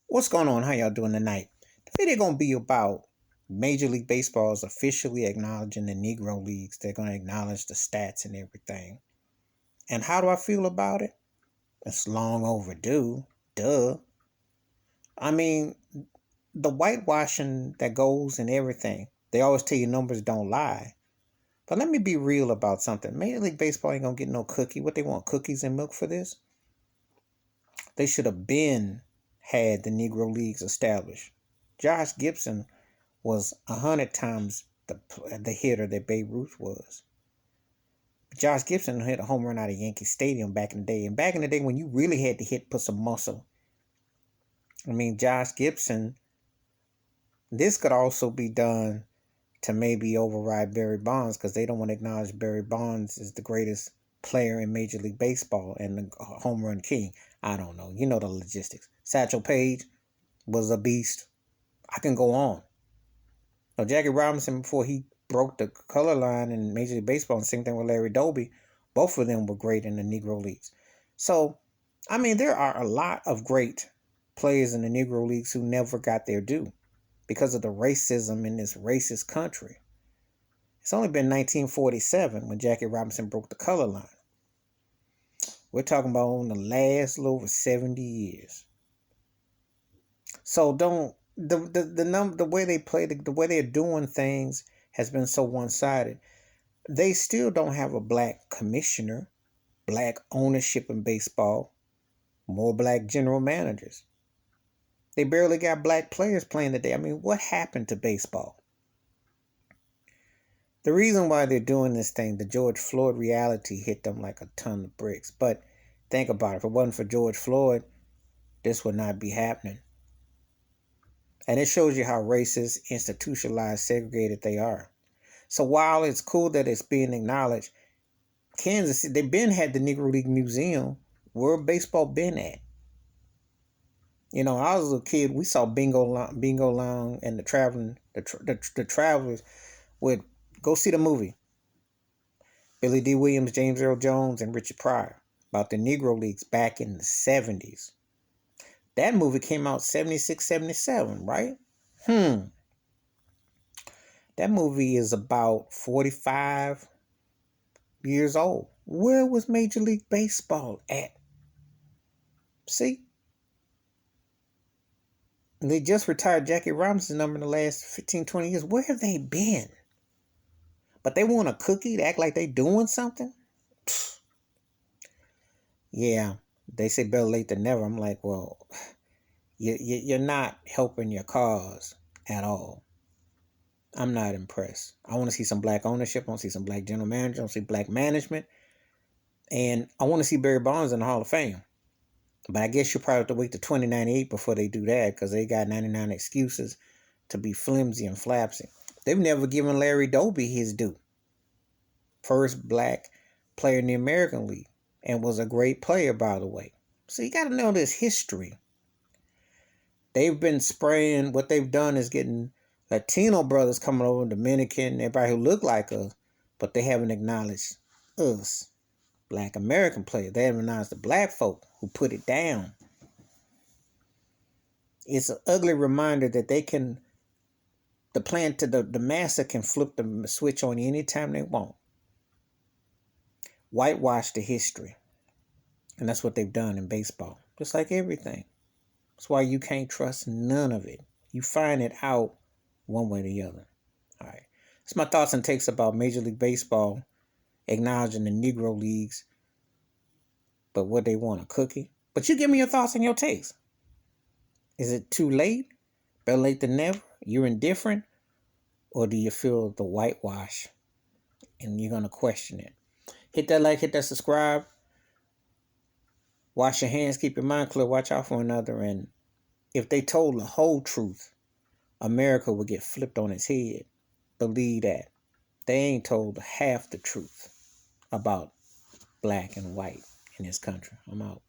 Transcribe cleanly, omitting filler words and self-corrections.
What's going on? How y'all doing tonight? The video gonna be about Major League Baseball is officially acknowledging the Negro Leagues. They're gonna acknowledge the stats and everything. And how do I feel about it? It's long overdue. Duh. I mean, the whitewashing that goes and everything. They always tell you numbers don't lie. But let me be real about something. Major League Baseball ain't gonna get no cookie. What they want, cookies and milk for this? They should have been had the Negro Leagues established. Josh Gibson was 100 times the hitter that Babe Ruth was. Josh Gibson hit a home run out of Yankee Stadium back in the day. And back in the day when you really had to put some muscle. I mean, Josh Gibson, this could also be done to maybe override Barry Bonds because they don't want to acknowledge Barry Bonds as the greatest player in Major League Baseball and the home run king. I don't know. You know the logistics. Satchel Paige was a beast. I can go on. Now, Jackie Robinson, before he broke the color line in Major League Baseball, and same thing with Larry Doby, both of them were great in the Negro Leagues. So, I mean, there are a lot of great players in the Negro Leagues who never got their due because of the racism in this racist country. It's only been 1947 when Jackie Robinson broke the color line. We're talking about in the last little over 70 years. So the way they play, the way they're doing things has been so one-sided. They still don't have a black commissioner, black ownership in baseball, more black general managers. They barely got black players playing today. I mean, what happened to baseball? The reason why they're doing this thing, the George Floyd reality hit them like a ton of bricks. But think about it. If it wasn't for George Floyd, this would not be happening. And it shows you how racist, institutionalized, segregated they are. So while it's cool that it's being acknowledged, Kansas City, they've been had the Negro League Museum. Where baseball been at? You know, I was a kid. We saw Bingo Long and the Travelers would go see the movie. Billy D. Williams, James Earl Jones, and Richard Pryor about the Negro Leagues back in the 70s. That movie came out 76, 77, right? That movie is about 45 years old. Where was Major League Baseball at? See? They just retired Jackie Robinson's number in the last 15, 20 years. Where have they been? But they want a cookie to act like they doing something? Yeah, they say better late than never. I'm like, well, you're not helping your cause at all. I'm not impressed. I want to see some black ownership. I want to see some black general manager. I want to see black management. And I want to see Barry Bonds in the Hall of Fame. But I guess you'll probably have to wait to 2098 before they do that because they got 99 excuses to be flimsy and flapsy. They've never given Larry Doby his due. First black player in the American League and was a great player, by the way. So you got to know this history. They've been spraying. What they've done is getting Latino brothers coming over, Dominican, everybody who look like us, but they haven't acknowledged us. Black American players. They haven't acknowledged the black folk who put it down. It's an ugly reminder that they can, the massa can flip the switch on you anytime they want. Whitewash the history. And that's what they've done in baseball. Just like everything. That's why you can't trust none of it. You find it out one way or the other. All right. That's my thoughts and takes about Major League Baseball acknowledging the Negro Leagues, but what they want, a cookie? But you give me your thoughts and your takes. Is it too late? Better late than never? You're indifferent? Or do you feel the whitewash and you're going to question it? Hit that like, hit that subscribe. Wash your hands, keep your mind clear, watch out for one another. And if they told the whole truth, America would get flipped on its head. Believe that. They ain't told half the truth about black and white in this country. I'm out.